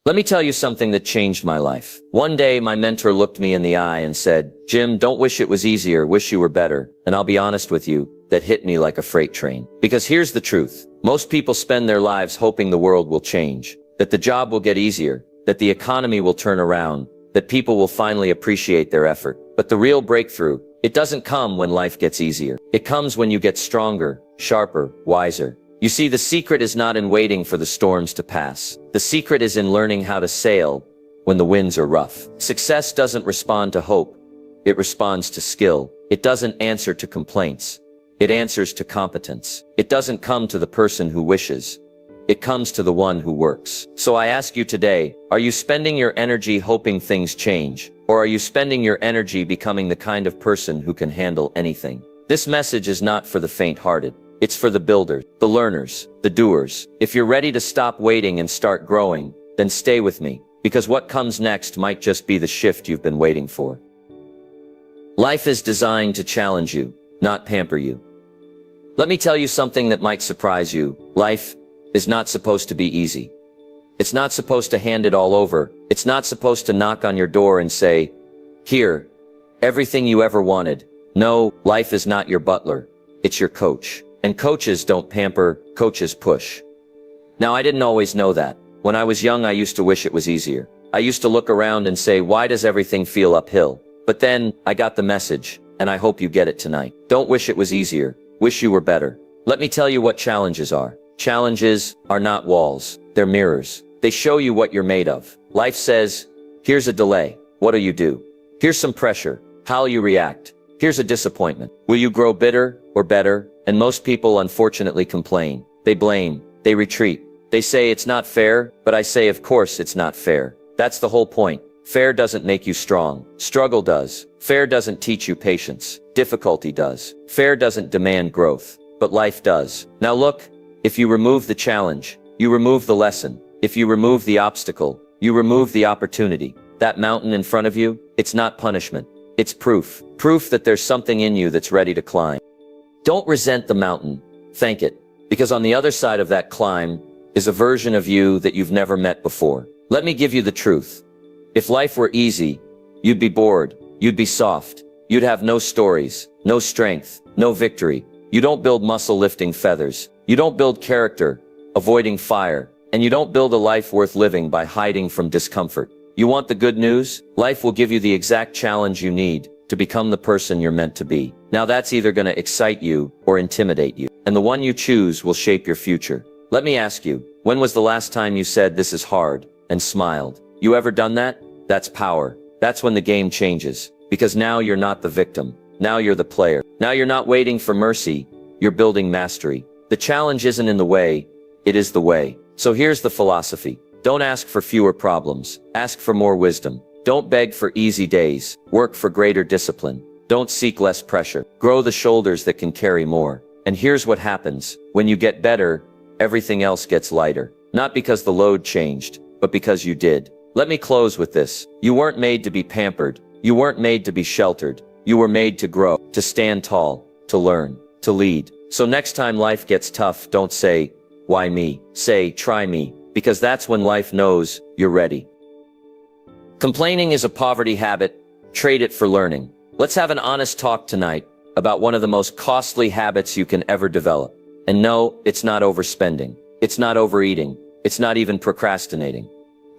Let me tell you something that changed my life. One day, my mentor looked me in the eye and said, "Jim, don't wish it was easier, wish you were better." And I'll be honest with you, that hit me like a freight train. Because here's the truth. Most people spend their lives hoping the world will change, that the job will get easier, that the economy will turn around, that people will finally appreciate their effort. But the real breakthrough, it doesn't come when life gets easier. It comes when you get stronger, sharper, wiser. You see, the secret is not in waiting for the storms to pass. The secret is in learning how to sail when the winds are rough. Success doesn't respond to hope. It responds to skill. It doesn't answer to complaints. It answers to competence. It doesn't come to the person who wishes. It comes to the one who works. So I ask you today, are you spending your energy hoping things change? Or are you spending your energy becoming the kind of person who can handle anything? This message is not for the faint-hearted. It's for the builders, the learners, the doers. If you're ready to stop waiting and start growing, then stay with me, because what comes next might just be the shift you've been waiting for. Life is designed to challenge you, not pamper you. Let me tell you something that might surprise you. Life is not supposed to be easy. It's not supposed to hand it all over. It's not supposed to knock on your door and say, "Here, everything you ever wanted." No, life is not your butler. It's your coach. And coaches don't pamper, coaches push. Now, I didn't always know that. When I was young, I used to wish it was easier. I used to look around and say, why does everything feel uphill? But then, I got the message, and I hope you get it tonight. Don't wish it was easier. Wish you were better. Let me tell you what challenges are. Challenges are not walls. They're mirrors. They show you what you're made of. Life says, here's a delay. What'll you do? Here's some pressure. How'll you react? Here's a disappointment. Will you grow bitter or better? And most people unfortunately complain. They blame. They retreat. They say it's not fair, but I say of course it's not fair. That's the whole point. Fair doesn't make you strong. Struggle does. Fair doesn't teach you patience. Difficulty does. Fair doesn't demand growth. But life does. Now look, if you remove the challenge, you remove the lesson. If you remove the obstacle, you remove the opportunity. That mountain in front of you, it's not punishment. It's proof. Proof that there's something in you that's ready to climb. Don't resent the mountain, thank it, because on the other side of that climb is a version of you that you've never met before. Let me give you the truth. If life were easy, you'd be bored, you'd be soft, you'd have no stories, no strength, no victory. You don't build muscle lifting feathers, you don't build character, avoiding fire, and you don't build a life worth living by hiding from discomfort. You want the good news? Life will give you the exact challenge you need to become the person you're meant to be. Now that's either going to excite you or intimidate you. And the one you choose will shape your future. Let me ask you, when was the last time you said this is hard and smiled? You ever done that? That's power. That's when the game changes. Because now you're not the victim. Now you're the player. Now you're not waiting for mercy. You're building mastery. The challenge isn't in the way. It is the way. So here's the philosophy. Don't ask for fewer problems. Ask for more wisdom. Don't beg for easy days. Work for greater discipline. Don't seek less pressure. Grow the shoulders that can carry more. And here's what happens. When you get better, everything else gets lighter. Not because the load changed, but because you did. Let me close with this. You weren't made to be pampered. You weren't made to be sheltered. You were made to grow, to stand tall, to learn, to lead. So next time life gets tough, don't say, why me? Say, try me. Because that's when life knows you're ready. Complaining is a poverty habit. Trade it for learning. Let's have an honest talk tonight about one of the most costly habits you can ever develop. And no, it's not overspending. It's not overeating. It's not even procrastinating.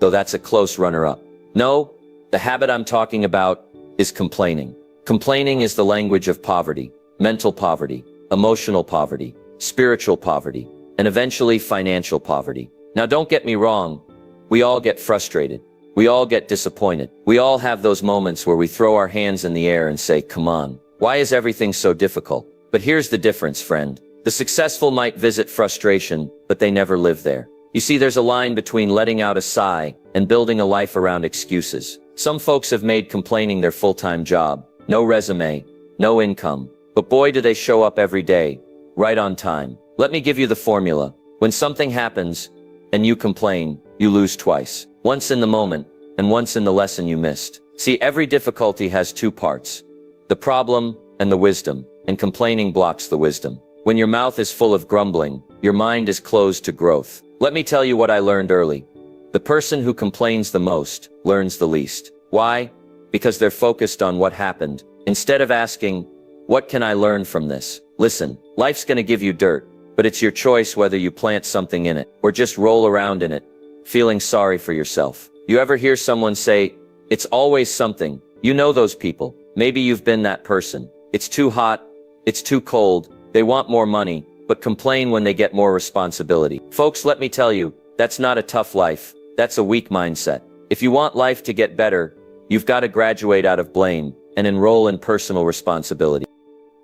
Though that's a close runner-up. No, the habit I'm talking about is complaining. Complaining is the language of poverty, mental poverty, emotional poverty, spiritual poverty, and eventually financial poverty. Now don't get me wrong. We all get frustrated. We all get disappointed. We all have those moments where we throw our hands in the air and say, come on, why is everything so difficult? But here's the difference, friend. The successful might visit frustration, but they never live there. You see, there's a line between letting out a sigh and building a life around excuses. Some folks have made complaining their full-time job. No resume, no income. But boy, do they show up every day, right on time. Let me give you the formula. When something happens and you complain, you lose twice. Once in the moment, and once in the lesson you missed. See, every difficulty has two parts. The problem and the wisdom, and complaining blocks the wisdom. When your mouth is full of grumbling, your mind is closed to growth. Let me tell you what I learned early. The person who complains the most learns the least. Why? Because they're focused on what happened, instead of asking, what can I learn from this? Listen, life's gonna give you dirt, but it's your choice whether you plant something in it, or just roll around in it, feeling sorry for yourself. You ever hear someone say, it's always something? You know those people. Maybe you've been that person. It's too hot, it's too cold, they want more money, but complain when they get more responsibility. Folks, let me tell you, that's not a tough life, that's a weak mindset. If you want life to get better, you've got to graduate out of blame and enroll in personal responsibility.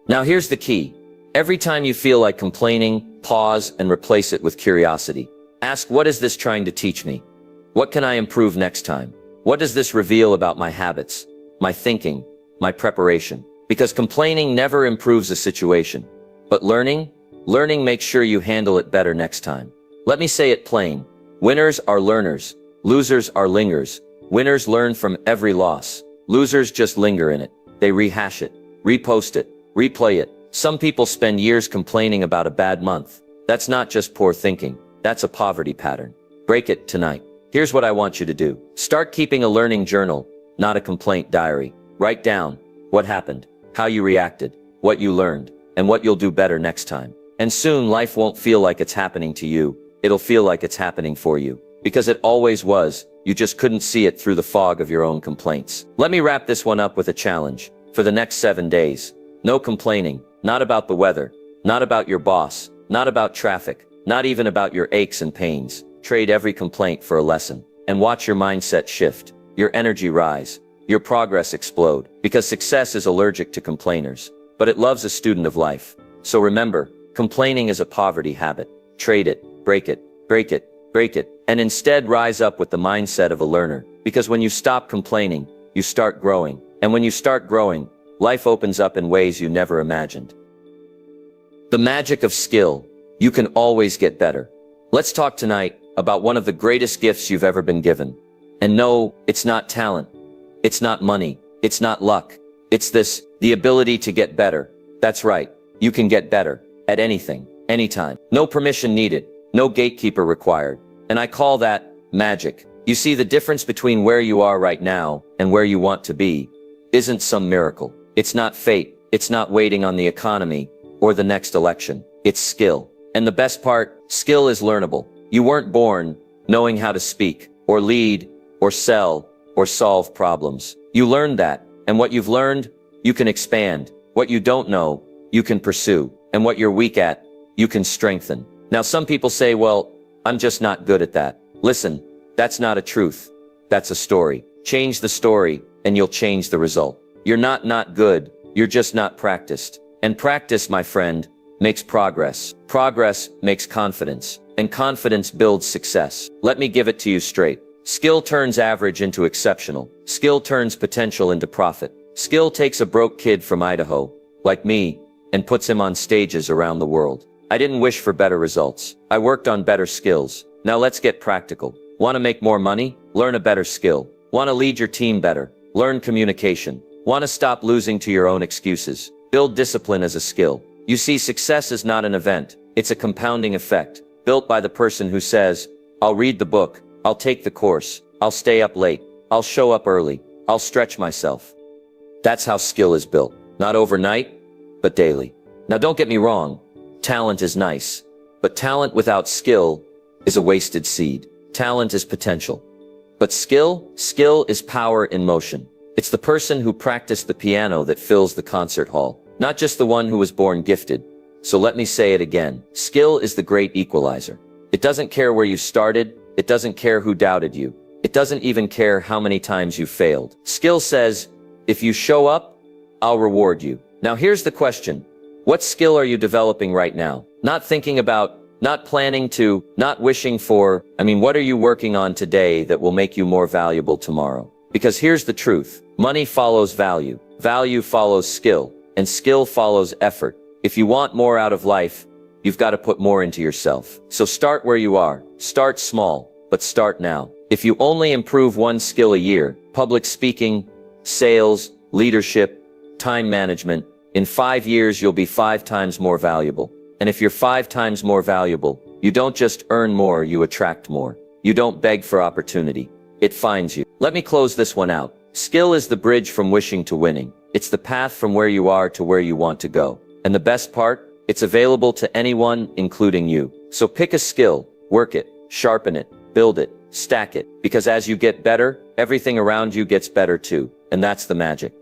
Now here's the key. Every time you feel like complaining, pause and replace it with curiosity. Ask, what is this trying to teach me? What can I improve next time? What does this reveal about my habits, my thinking, my preparation? Because complaining never improves a situation. But learning makes sure you handle it better next time. Let me say it plain. Winners are learners. Losers are lingers. Winners learn from every loss. Losers just linger in it. They rehash it, repost it, replay it. Some people spend years complaining about a bad month. That's not just poor thinking. That's a poverty pattern. Break it tonight. Here's what I want you to do. Start keeping a learning journal, not a complaint diary. Write down what happened, how you reacted, what you learned, and what you'll do better next time. And soon life won't feel like it's happening to you. It'll feel like it's happening for you. Because it always was. You just couldn't see it through the fog of your own complaints. Let me wrap this one up with a challenge. For the next 7 days, no complaining, not about the weather, not about your boss, not about traffic, not even about your aches and pains. Trade every complaint for a lesson, and watch your mindset shift, your energy rise, your progress explode, because success is allergic to complainers, but it loves a student of life. So remember, complaining is a poverty habit. Trade it, break it, break it, break it, and instead rise up with the mindset of a learner, because when you stop complaining, you start growing, and when you start growing, life opens up in ways you never imagined. The magic of skill. You can always get better. Let's talk tonight about one of the greatest gifts you've ever been given. And no, it's not talent. It's not money. It's not luck. It's the ability to get better. That's right. You can get better at anything, anytime. No permission needed. No gatekeeper required. And I call that magic. You see, the difference between where you are right now and where you want to be isn't some miracle. It's not fate. It's not waiting on the economy or the next election. It's skill. And the best part, skill is learnable. You weren't born knowing how to speak, or lead, or sell, or solve problems. You learned that, and what you've learned, you can expand. What you don't know, you can pursue. And what you're weak at, you can strengthen. Now some people say, well, I'm just not good at that. Listen, that's not a truth. That's a story. Change the story, and you'll change the result. You're not good, you're just not practiced. And practice, my friend, makes progress. Progress makes confidence. And confidence builds success. Let me give it to you straight. Skill turns average into exceptional. Skill turns potential into profit. Skill takes a broke kid from Idaho, like me, and puts him on stages around the world. I didn't wish for better results. I worked on better skills. Now let's get practical. Want to make more money? Learn a better skill. Want to lead your team better? Learn communication. Want to stop losing to your own excuses? Build discipline as a skill. You see, success is not an event. It's a compounding effect, built by the person who says, I'll read the book, I'll take the course, I'll stay up late, I'll show up early, I'll stretch myself. That's how skill is built. Not overnight, but daily. Now don't get me wrong, talent is nice, but talent without skill is a wasted seed. Talent is potential. But skill is power in motion. It's the person who practiced the piano that fills the concert hall, not just the one who was born gifted. So let me say it again. Skill is the great equalizer. It doesn't care where you started. It doesn't care who doubted you. It doesn't even care how many times you failed. Skill says, if you show up, I'll reward you. Now here's the question. What skill are you developing right now? Not thinking about, not planning to, not wishing for. What are you working on today that will make you more valuable tomorrow? Because here's the truth. Money follows value. Value follows skill. And skill follows effort. If you want more out of life, you've got to put more into yourself. So start where you are. Start small, but start now. If you only improve one skill a year, public speaking, sales, leadership, time management, in 5 years you'll be 5 times more valuable. And if you're 5 times more valuable, you don't just earn more, you attract more. You don't beg for opportunity. It finds you. Let me close this one out. Skill is the bridge from wishing to winning. It's the path from where you are to where you want to go. And the best part? It's available to anyone, including you. So pick a skill, work it, sharpen it, build it, stack it. Because as you get better, everything around you gets better too. And that's the magic.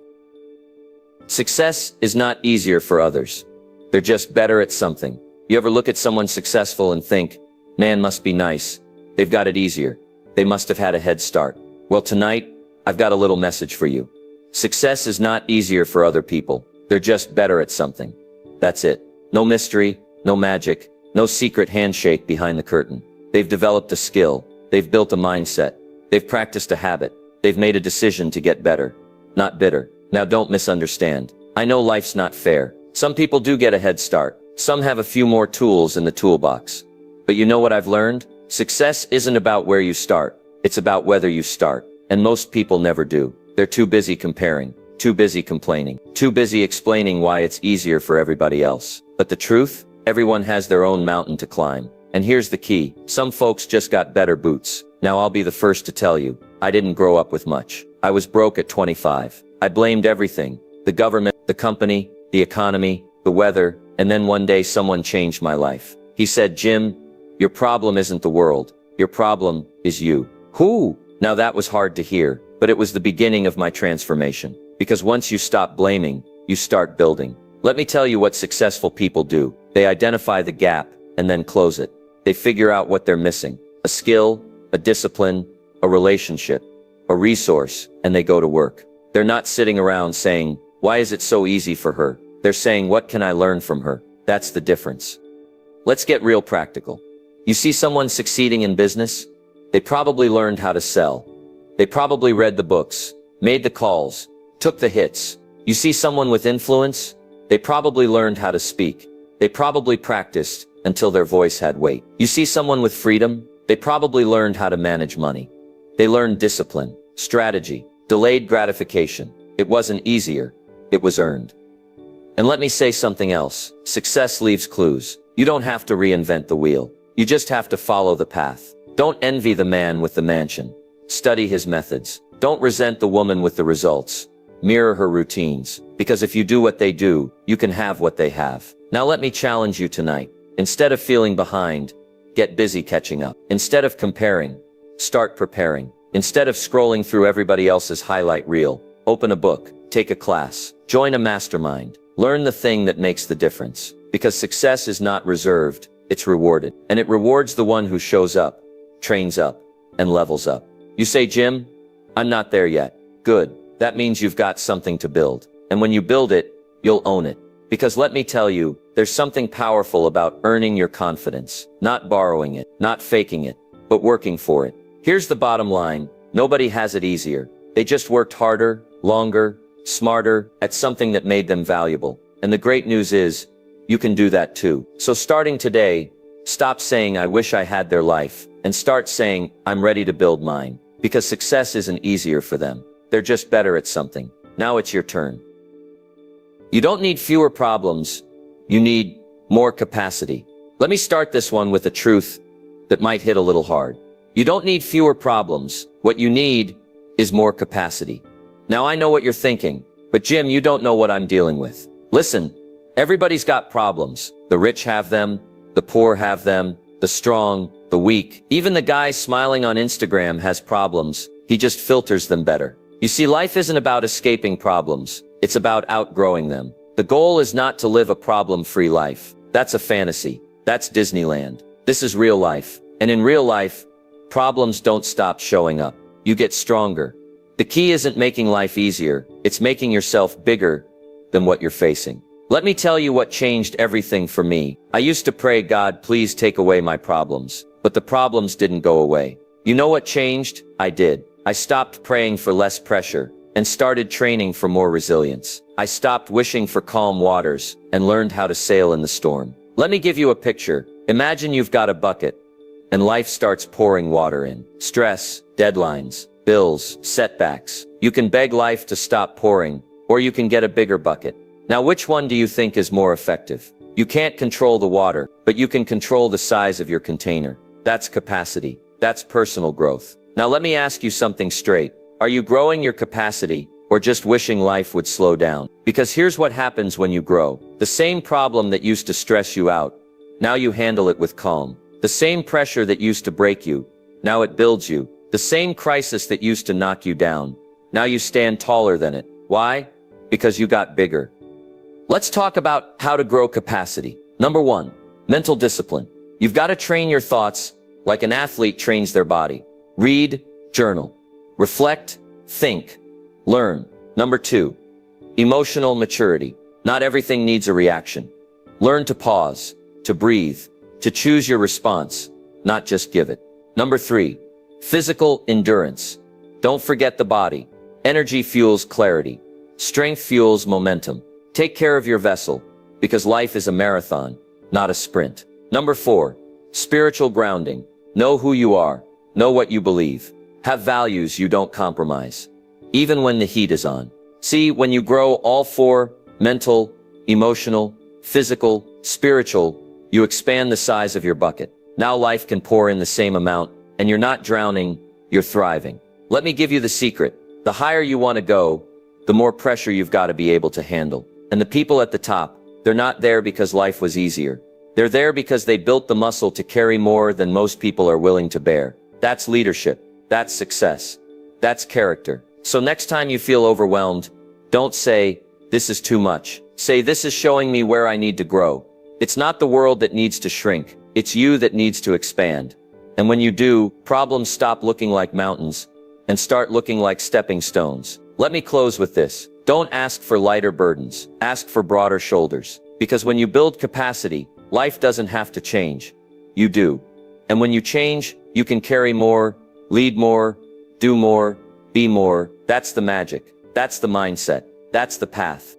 Success is not easier for others. They're just better at something. You ever look at someone successful and think, man must be nice. They've got it easier. They must have had a head start. Well, tonight, I've got a little message for you. Success is not easier for other people. They're just better at something. That's it. No mystery, no magic, no secret handshake behind the curtain. They've developed a skill. They've built a mindset. They've practiced a habit. They've made a decision to get better, not bitter. Now don't misunderstand. I know life's not fair. Some people do get a head start. Some have a few more tools in the toolbox. But you know what I've learned? Success isn't about where you start. It's about whether you start. And most people never do. They're too busy comparing, too busy complaining, too busy explaining why it's easier for everybody else. But the truth? Everyone has their own mountain to climb. And here's the key. Some folks just got better boots. Now I'll be the first to tell you, I didn't grow up with much. I was broke at 25. I blamed everything. The government, the company, the economy, the weather, and then one day someone changed my life. He said, Jim, your problem isn't the world. Your problem is you. Who? Now that was hard to hear, but it was the beginning of my transformation. Because once you stop blaming, you start building. Let me tell you what successful people do. They identify the gap and then close it. They figure out what they're missing. A skill, a discipline, a relationship, a resource, and they go to work. They're not sitting around saying, why is it so easy for her? They're saying, what can I learn from her? That's the difference. Let's get real practical. You see someone succeeding in business? They probably learned how to sell. They probably read the books, made the calls, took the hits. You see someone with influence? They probably learned how to speak. They probably practiced until their voice had weight. You see someone with freedom? They probably learned how to manage money. They learned discipline, strategy, delayed gratification. It wasn't easier. It was earned. And let me say something else. Success leaves clues. You don't have to reinvent the wheel. You just have to follow the path. Don't envy the man with the mansion. Study his methods. Don't resent the woman with the results. Mirror her routines. Because if you do what they do, you can have what they have. Now let me challenge you tonight. Instead of feeling behind, get busy catching up. Instead of comparing, start preparing. Instead of scrolling through everybody else's highlight reel, open a book, take a class, join a mastermind. Learn the thing that makes the difference. Because success is not reserved, it's rewarded. And it rewards the one who shows up, trains up, and levels up. You say, Jim, I'm not there yet. Good. That means you've got something to build. And when you build it, you'll own it. Because let me tell you, there's something powerful about earning your confidence. Not borrowing it, not faking it, but working for it. Here's the bottom line. Nobody has it easier. They just worked harder, longer, smarter, at something that made them valuable. And the great news is, you can do that too. So starting today, stop saying, I wish I had their life, and start saying, I'm ready to build mine. Because success isn't easier for them. They're just better at something. Now it's your turn. You don't need fewer problems. You need more capacity. Let me start this one with a truth that might hit a little hard. You don't need fewer problems. What you need is more capacity. Now I know what you're thinking, but Jim, you don't know what I'm dealing with. Listen, everybody's got problems. The rich have them, the poor have them, the strong, the weak. Even the guy smiling on Instagram has problems. He just filters them better. You see, life isn't about escaping problems. It's about outgrowing them. The goal is not to live a problem-free life. That's a fantasy. That's Disneyland. This is real life. And in real life, problems don't stop showing up. You get stronger. The key isn't making life easier. It's making yourself bigger than what you're facing. Let me tell you what changed everything for me. I used to pray, God, please take away my problems. But the problems didn't go away. You know what changed? I did. I stopped praying for less pressure and started training for more resilience. I stopped wishing for calm waters and learned how to sail in the storm. Let me give you a picture. Imagine you've got a bucket and life starts pouring water in. Stress, deadlines, bills, setbacks. You can beg life to stop pouring, or you can get a bigger bucket. Now, which one do you think is more effective? You can't control the water, but you can control the size of your container. That's capacity. That's personal growth. Now let me ask you something straight. Are you growing your capacity or just wishing life would slow down? Because here's what happens when you grow. The same problem that used to stress you out, now you handle it with calm. The same pressure that used to break you, now it builds you. The same crisis that used to knock you down, now you stand taller than it. Why? Because you got bigger. Let's talk about how to grow capacity. Number 1, mental discipline. You've got to train your thoughts like an athlete trains their body. Read, journal, reflect, think, learn. Number 2, emotional maturity. Not everything needs a reaction. Learn to pause, to breathe, to choose your response, not just give it. Number 3, physical endurance. Don't forget the body. Energy fuels clarity. Strength fuels momentum. Take care of your vessel, because life is a marathon, not a sprint. Number 4, spiritual grounding. Know who you are. Know what you believe. Have values you don't compromise, even when the heat is on. See, when you grow all 4, mental, emotional, physical, spiritual, you expand the size of your bucket. Now life can pour in the same amount, and you're not drowning, you're thriving. Let me give you the secret. The higher you want to go, the more pressure you've got to be able to handle. And the people at the top, they're not there because life was easier. They're there because they built the muscle to carry more than most people are willing to bear. That's leadership. That's success. That's character. So next time you feel overwhelmed, don't say, "This is too much." Say, "This is showing me where I need to grow." It's not the world that needs to shrink. It's you that needs to expand. And when you do, problems stop looking like mountains and start looking like stepping stones. Let me close with this. Don't ask for lighter burdens. Ask for broader shoulders. Because when you build capacity, life doesn't have to change. You do. And when you change, you can carry more, lead more, do more, be more. That's the magic. That's the mindset. That's the path.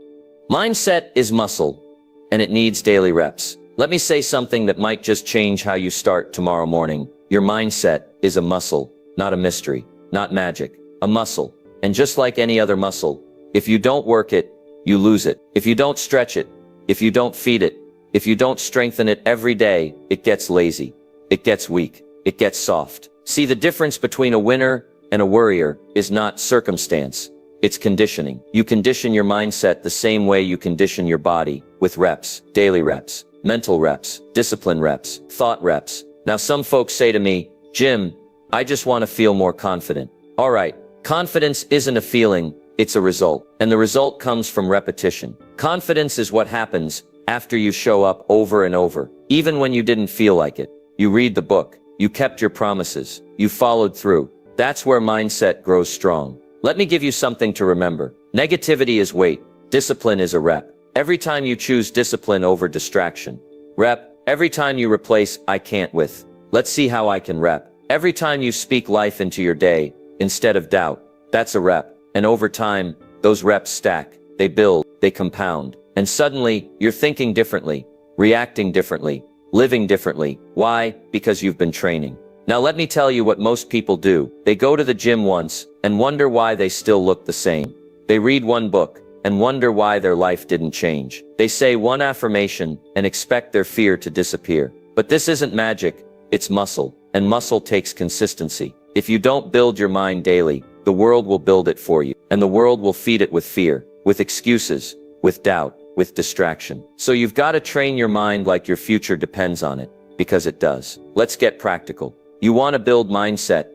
Mindset is muscle, and it needs daily reps. Let me say something that might just change how you start tomorrow morning. Your mindset is a muscle, not a mystery, not magic, a muscle. And just like any other muscle, if you don't work it, you lose it. If you don't stretch it, if you don't feed it, if you don't strengthen it every day, it gets lazy. It gets weak. It gets soft. See, the difference between a winner and a worrier is not circumstance. It's conditioning. You condition your mindset the same way you condition your body, with reps, daily reps, mental reps, discipline reps, thought reps. Now some folks say to me, "Jim, I just want to feel more confident." All right, confidence isn't a feeling, it's a result. And the result comes from repetition. Confidence is what happens after you show up over and over, even when you didn't feel like it. You read the book, you kept your promises, you followed through. That's where mindset grows strong. Let me give you something to remember. Negativity is weight. Discipline is a rep. Every time you choose discipline over distraction, rep. Every time you replace "I can't" with "Let's see how I can" rep. Every time you speak life into your day instead of doubt, that's a rep. And over time, those reps stack. They build, they compound. And suddenly, you're thinking differently, reacting differently, living differently. Why? Because you've been training. Now let me tell you what most people do. They go to the gym once and wonder why they still look the same. They read one book and wonder why their life didn't change. They say one affirmation and expect their fear to disappear. But this isn't magic, it's muscle. And muscle takes consistency. If you don't build your mind daily, the world will build it for you. And the world will feed it with fear, with excuses, with doubt, with distraction. So you've got to train your mind like your future depends on it, because it does. Let's get practical. You want to build mindset?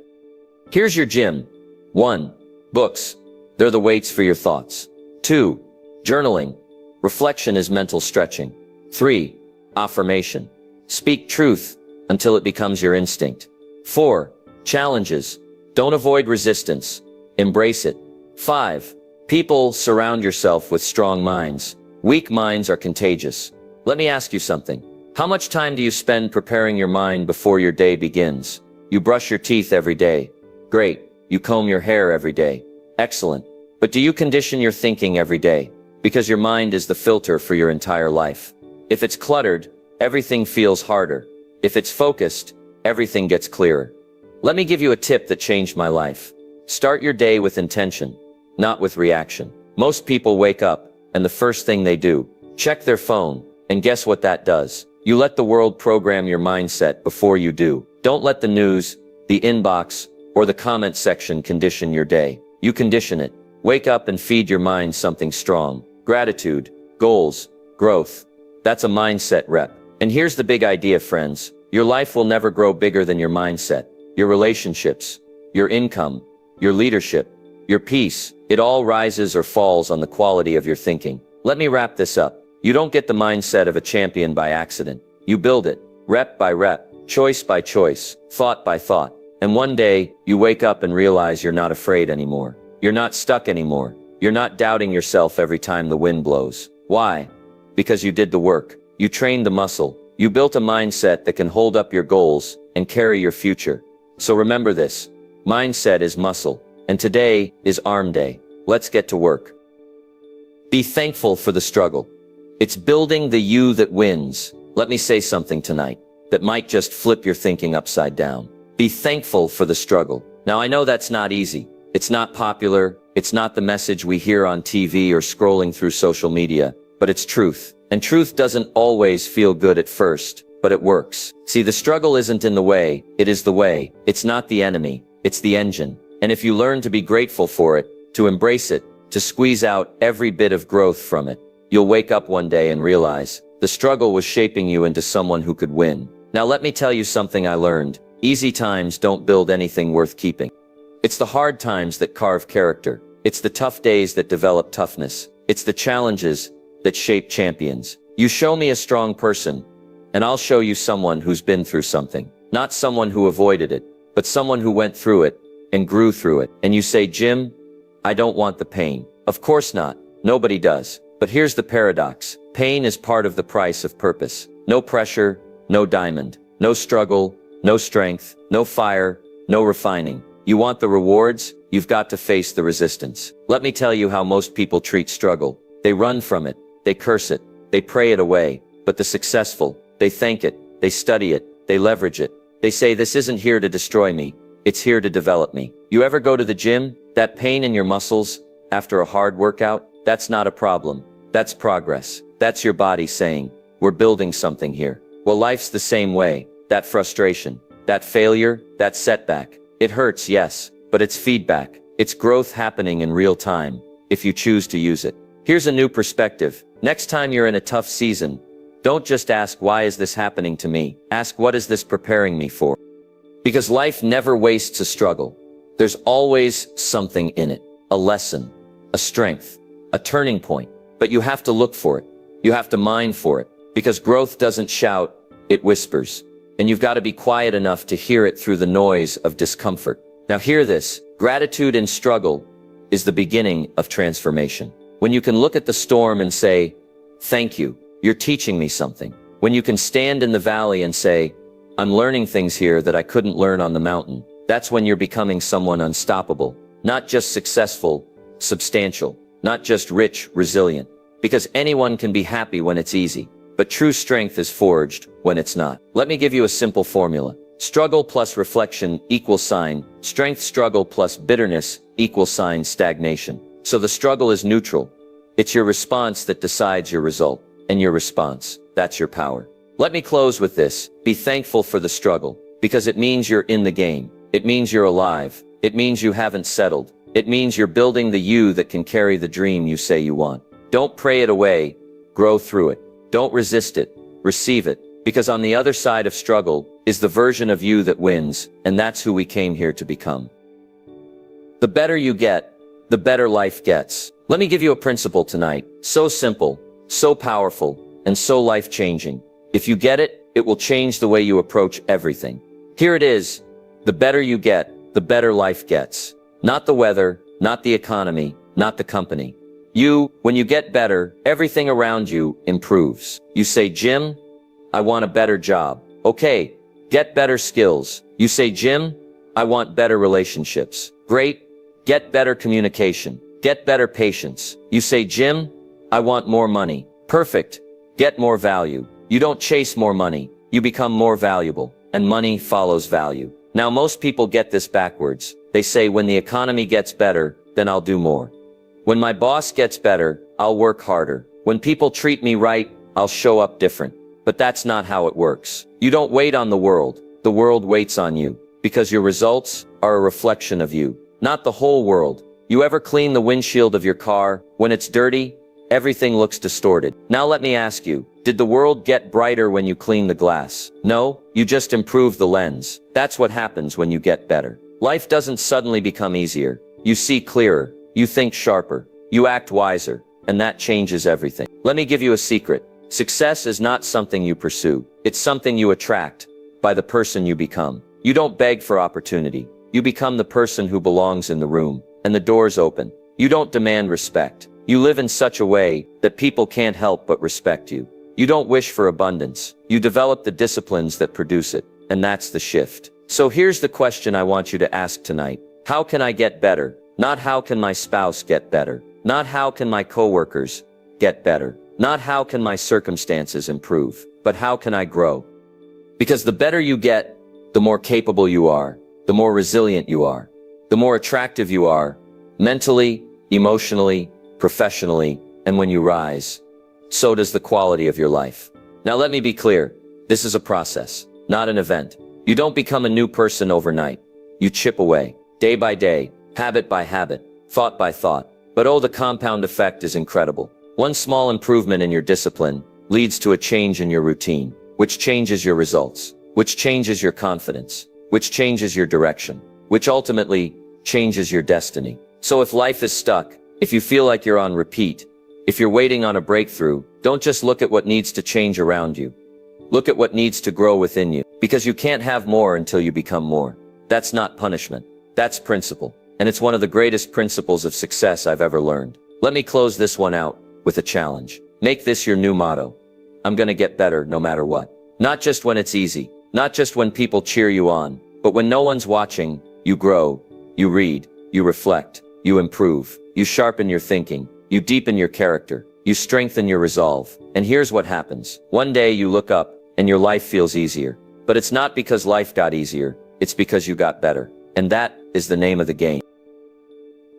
Here's your gym. 1. Books. They're the weights for your thoughts. 2. Journaling. Reflection is mental stretching. 3. Affirmation. Speak truth until it becomes your instinct. 4. Challenges. Don't avoid resistance. Embrace it. 5. People. Surround yourself with strong minds. Weak minds are contagious. Let me ask you something. How much time do you spend preparing your mind before your day begins? You brush your teeth every day. Great. You comb your hair every day. Excellent. But do you condition your thinking every day? Because your mind is the filter for your entire life. If it's cluttered, everything feels harder. If it's focused, everything gets clearer. Let me give you a tip that changed my life. Start your day with intention, not with reaction. Most people wake up, and the first thing they do, check their phone, and guess what that does? You let the world program your mindset before you do. Don't let the news, the inbox, or the comment section condition your day. You condition it. Wake up and feed your mind something strong. Gratitude, goals, growth. That's a mindset rep. And here's the big idea, friends. Your life will never grow bigger than your mindset. Your relationships, your income, your leadership, your peace, it all rises or falls on the quality of your thinking. Let me wrap this up. You don't get the mindset of a champion by accident. You build it, rep by rep, choice by choice, thought by thought. And one day, you wake up and realize you're not afraid anymore. You're not stuck anymore. You're not doubting yourself every time the wind blows. Why? Because you did the work. You trained the muscle. You built a mindset that can hold up your goals and carry your future. So remember this. Mindset is muscle. And today is arm day. Let's get to work. Be thankful for the struggle. It's building the you that wins. Let me say something tonight that might just flip your thinking upside down. Be thankful for the struggle. Now I know that's not easy. It's not popular. It's not the message we hear on TV or scrolling through social media, but it's truth. And truth doesn't always feel good at first, but it works. See, the struggle isn't in the way, it is the way. It's not the enemy, it's the engine. And if you learn to be grateful for it, to embrace it, to squeeze out every bit of growth from it, you'll wake up one day and realize the struggle was shaping you into someone who could win. Now let me tell you something I learned. Easy times don't build anything worth keeping. It's the hard times that carve character. It's the tough days that develop toughness. It's the challenges that shape champions. You show me a strong person, and I'll show you someone who's been through something. Not someone who avoided it, but someone who went through it and grew through it. And you say, Jim, I don't want the pain. Of course not. Nobody does. But here's the paradox. Pain is part of the price of purpose. No pressure, no diamond. No struggle, no strength, no fire, no refining. You want the rewards? You've got to face the resistance. Let me tell you how most people treat struggle. They run from it. They curse it. They pray it away. But the successful, they thank it. They study it. They leverage it. They say, this isn't here to destroy me. It's here to develop me. You ever go to the gym? That pain in your muscles after a hard workout? That's not a problem. That's progress. That's your body saying, we're building something here. Well, life's the same way. That frustration, that failure, that setback. It hurts, yes, but it's feedback. It's growth happening in real time, if you choose to use it. Here's a new perspective. Next time you're in a tough season, don't just ask, why is this happening to me? Ask, what is this preparing me for? Because life never wastes a struggle. There's always something in it. A lesson, a strength, a turning point. But you have to look for it. You have to mine for it. Because growth doesn't shout, it whispers. And you've got to be quiet enough to hear it through the noise of discomfort. Now hear this. Gratitude in struggle is the beginning of transformation. When you can look at the storm and say, thank you, you're teaching me something. When you can stand in the valley and say, I'm learning things here that I couldn't learn on the mountain. That's when you're becoming someone unstoppable. Not just successful, substantial. Not just rich, resilient. Because anyone can be happy when it's easy. But true strength is forged when it's not. Let me give you a simple formula. Struggle plus reflection equals sign. Strength struggle plus bitterness equals sign stagnation. So the struggle is neutral. It's your response that decides your result. And your response, that's your power. Let me close with this. Be thankful for the struggle. Because it means you're in the game. It means you're alive. It means you haven't settled. It means you're building the you that can carry the dream you say you want. Don't pray it away. Grow through it. Don't resist it. Receive it. Because on the other side of struggle is the version of you that wins, and that's who we came here to become. The better you get, the better life gets. Let me give you a principle tonight. So simple, so powerful, and so life-changing. If you get it, it will change the way you approach everything. Here it is. The better you get, the better life gets. Not the weather, not the economy, not the company. You, when you get better, everything around you improves. You say, Jim, I want a better job. Okay, get better skills. You say, Jim, I want better relationships. Great, get better communication. Get better patience. You say, Jim, I want more money. Perfect, get more value. You don't chase more money, you become more valuable. And money follows value. Now most people get this backwards. They say, when the economy gets better, then I'll do more. When my boss gets better, I'll work harder. When people treat me right, I'll show up different. But that's not how it works. You don't wait on the world waits on you. Because your results are a reflection of you, not the whole world. You ever clean the windshield of your car? When it's dirty, everything looks distorted. Now let me ask you, did the world get brighter when you clean the glass? No, you just improve the lens. That's what happens when you get better. Life doesn't suddenly become easier. You see clearer, you think sharper, you act wiser, and that changes everything. Let me give you a secret. Success is not something you pursue. It's something you attract by the person you become. You don't beg for opportunity. You become the person who belongs in the room, and the doors open. You don't demand respect. You live in such a way that people can't help but respect you. You don't wish for abundance. You develop the disciplines that produce it, and that's the shift. So here's the question I want you to ask tonight. How can I get better? Not how can my spouse get better? Not how can my coworkers get better? Not how can my circumstances improve? But how can I grow? Because the better you get, the more capable you are, the more resilient you are, the more attractive you are, mentally, emotionally, professionally, and when you rise, so does the quality of your life. Now let me be clear, this is a process, not an event. You don't become a new person overnight. You chip away, day by day, habit by habit, thought by thought. But oh, the compound effect is incredible. One small improvement in your discipline leads to a change in your routine, which changes your results, which changes your confidence, which changes your direction, which ultimately changes your destiny. So if life is stuck, if you feel like you're on repeat, if you're waiting on a breakthrough, don't just look at what needs to change around you. Look at what needs to grow within you, because you can't have more until you become more. That's not punishment. That's principle. And it's one of the greatest principles of success I've ever learned. Let me close this one out with a challenge. Make this your new motto. I'm gonna get better no matter what. Not just when it's easy, not just when people cheer you on, but when no one's watching, you grow, you read, you reflect, you improve, you sharpen your thinking, you deepen your character, you strengthen your resolve. And here's what happens. One day you look up and your life feels easier. But it's not because life got easier, it's because you got better. And that is the name of the game.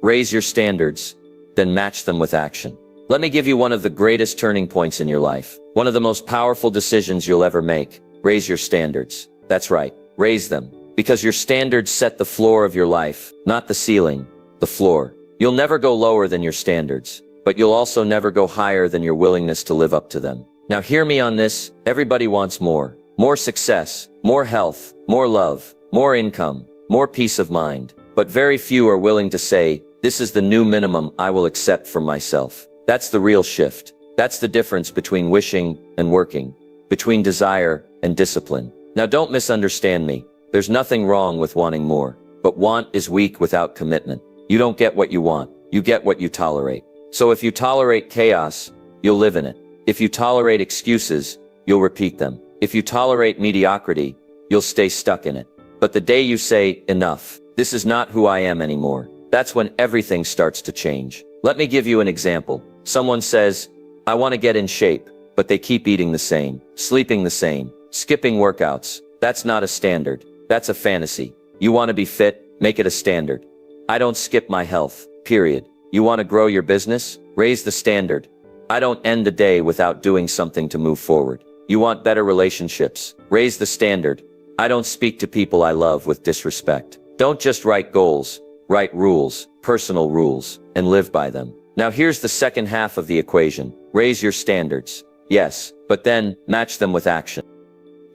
Raise your standards, then match them with action. Let me give you one of the greatest turning points in your life. One of the most powerful decisions you'll ever make. Raise your standards. That's right, raise them. Because your standards set the floor of your life, not the ceiling, the floor. You'll never go lower than your standards, but you'll also never go higher than your willingness to live up to them. Now hear me on this, everybody wants more. More success, more health, more love, more income, more peace of mind. But very few are willing to say, this is the new minimum I will accept for myself. That's the real shift. That's the difference between wishing and working, between desire and discipline. Now don't misunderstand me. There's nothing wrong with wanting more, but want is weak without commitment. You don't get what you want, you get what you tolerate. So if you tolerate chaos, you'll live in it. If you tolerate excuses, you'll repeat them. If you tolerate mediocrity, you'll stay stuck in it. But the day you say, enough, this is not who I am anymore, that's when everything starts to change. Let me give you an example. Someone says, I want to get in shape, but they keep eating the same, sleeping the same, skipping workouts. That's not a standard. That's a fantasy. You want to be fit? Make it a standard. I don't skip my health, period. You want to grow your business? Raise the standard. I don't end the day without doing something to move forward. You want better relationships? Raise the standard. I don't speak to people I love with disrespect. Don't just write goals, write rules, personal rules, and live by them. Now here's the second half of the equation. Raise your standards. Yes, but then match them with action.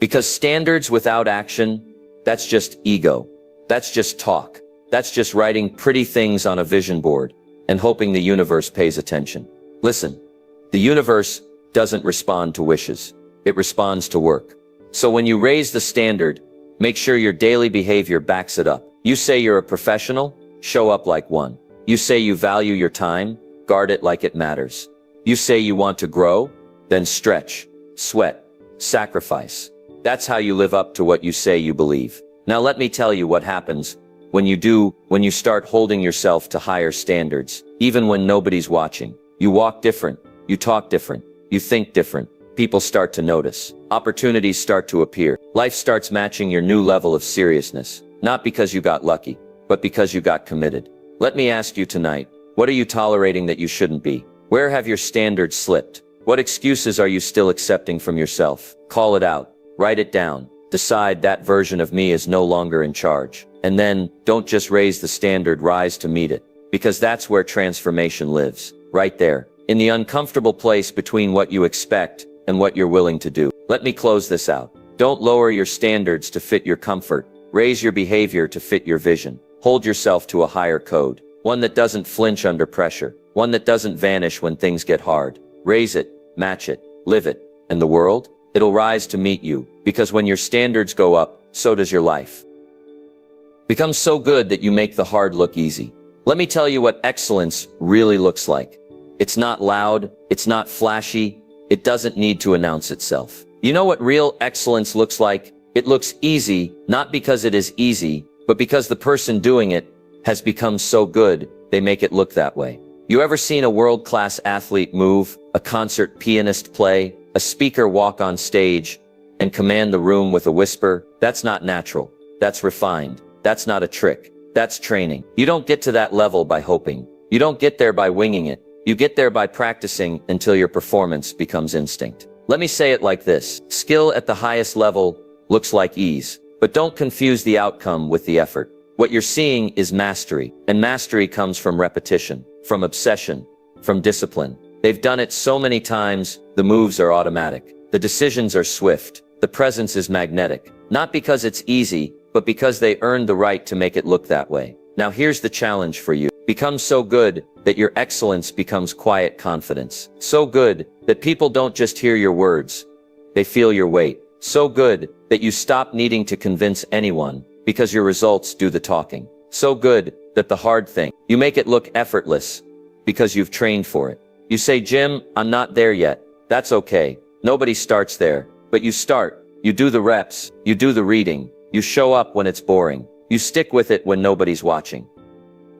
Because standards without action, that's just ego. That's just talk. That's just writing pretty things on a vision board and hoping the universe pays attention. Listen, the universe doesn't respond to wishes. It responds to work. So when you raise the standard, make sure your daily behavior backs it up. You say you're a professional? Show up like one. You say you value your time? Guard it like it matters. You say you want to grow? Then stretch, sweat, sacrifice. That's how you live up to what you say you believe. Now let me tell you what happens when you start holding yourself to higher standards, even when nobody's watching. You walk different, you talk different, you think different. People start to notice. Opportunities start to appear. Life starts matching your new level of seriousness. Not because you got lucky, but because you got committed. Let me ask you tonight, what are you tolerating that you shouldn't be? Where have your standards slipped? What excuses are you still accepting from yourself? Call it out. Write it down. Decide that version of me is no longer in charge. And then, don't just raise the standard, rise to meet it. Because that's where transformation lives. Right there. In the uncomfortable place between what you expect and what you're willing to do. Let me close this out. Don't lower your standards to fit your comfort. Raise your behavior to fit your vision. Hold yourself to a higher code. One that doesn't flinch under pressure. One that doesn't vanish when things get hard. Raise it, match it, live it. And the world? It'll rise to meet you. Because when your standards go up, so does your life. Become so good that you make the hard look easy. Let me tell you what excellence really looks like. It's not loud. It's not flashy. It doesn't need to announce itself. You know what real excellence looks like? It looks easy, not because it is easy, but because the person doing it has become so good, they make it look that way. You ever seen a world-class athlete move, a concert pianist play, a speaker walk on stage and command the room with a whisper? That's not natural. That's refined. That's not a trick. That's training. You don't get to that level by hoping. You don't get there by winging it. You get there by practicing until your performance becomes instinct. Let me say it like this. Skill at the highest level looks like ease, but don't confuse the outcome with the effort. What you're seeing is mastery, and mastery comes from repetition, from obsession, from discipline. They've done it so many times, the moves are automatic. The decisions are swift. The presence is magnetic. Not because it's easy, but because they earned the right to make it look that way. Now here's the challenge for you. Become so good that your excellence becomes quiet confidence. So good that people don't just hear your words, they feel your weight. So good that you stop needing to convince anyone because your results do the talking. So good that the hard thing, you make it look effortless because you've trained for it. You say, Jim, I'm not there yet. That's okay. Nobody starts there. But you start. You do the reps. You do the reading. You show up when it's boring. You stick with it when nobody's watching.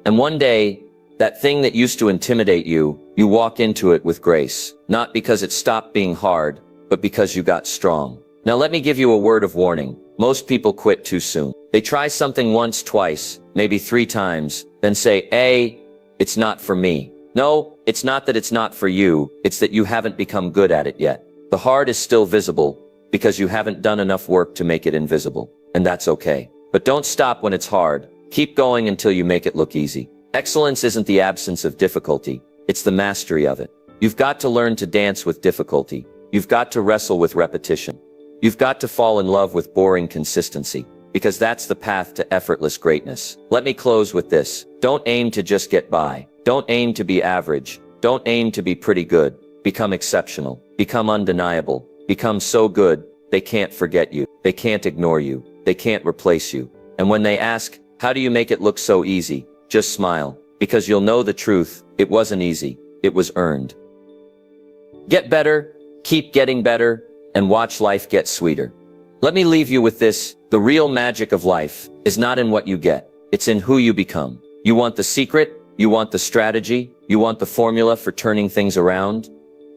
And one day, that thing that used to intimidate you, you walk into it with grace. Not because it stopped being hard, but because you got strong. Now let me give you a word of warning. Most people quit too soon. They try something once, twice, maybe 3 times, then say, hey, it's not for me. No, it's not that it's not for you, it's that you haven't become good at it yet. The hard is still visible because you haven't done enough work to make it invisible. And that's okay. But don't stop when it's hard. Keep going until you make it look easy. Excellence isn't the absence of difficulty, it's the mastery of it. You've got to learn to dance with difficulty. You've got to wrestle with repetition. You've got to fall in love with boring consistency, because that's the path to effortless greatness. Let me close with this. Don't aim to just get by. Don't aim to be average. Don't aim to be pretty good. Become exceptional. Become undeniable. Become so good, they can't forget you. They can't ignore you. They can't replace you. And when they ask, how do you make it look so easy? Just smile, because you'll know the truth. It wasn't easy. It was earned. Get better, keep getting better, and watch life get sweeter. Let me leave you with this. The real magic of life is not in what you get. It's in who you become. You want the secret? You want the strategy? You want the formula for turning things around?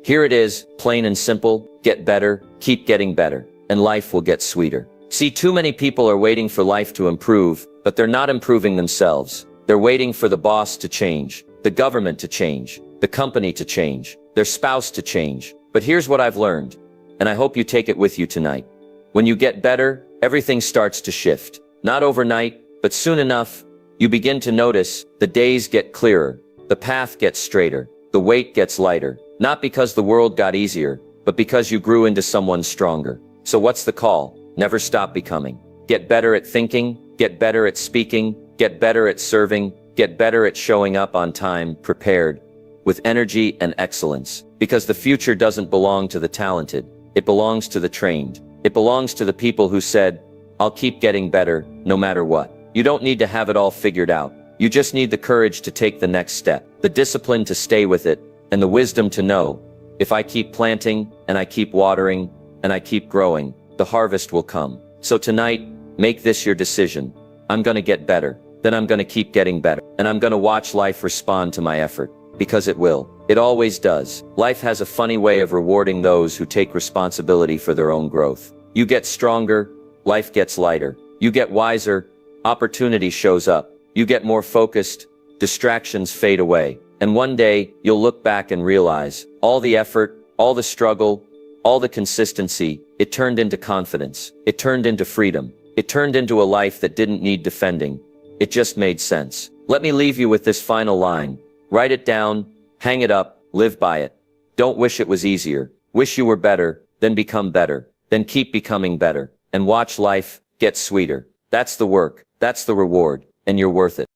Here it is, plain and simple. Get better, keep getting better, and life will get sweeter. See, too many people are waiting for life to improve, but they're not improving themselves. They're waiting for the boss to change, the government to change, the company to change, their spouse to change. But here's what I've learned, and I hope you take it with you tonight. When you get better, everything starts to shift. Not overnight, but soon enough, you begin to notice the days get clearer, the path gets straighter, the weight gets lighter. Not because the world got easier, but because you grew into someone stronger. So what's the call? Never stop becoming. Get better at thinking, get better at speaking, get better at serving, get better at showing up on time, prepared, with energy and excellence. Because the future doesn't belong to the talented. It belongs to the trained. It belongs to the people who said, I'll keep getting better, no matter what. You don't need to have it all figured out. You just need the courage to take the next step, the discipline to stay with it, and the wisdom to know, if I keep planting, and I keep watering, and I keep growing, the harvest will come. So tonight, make this your decision. I'm gonna get better, then I'm gonna keep getting better, and I'm gonna watch life respond to my effort, because it will. It always does. Life has a funny way of rewarding those who take responsibility for their own growth. You get stronger, life gets lighter. You get wiser, opportunity shows up. You get more focused, distractions fade away. And one day, you'll look back and realize, all the effort, all the struggle, all the consistency, it turned into confidence. It turned into freedom. It turned into a life that didn't need defending. It just made sense. Let me leave you with this final line. Write it down, hang it up, live by it. Don't wish it was easier. Wish you were better, then become better, then keep becoming better, and watch life get sweeter. That's the work, that's the reward, and you're worth it.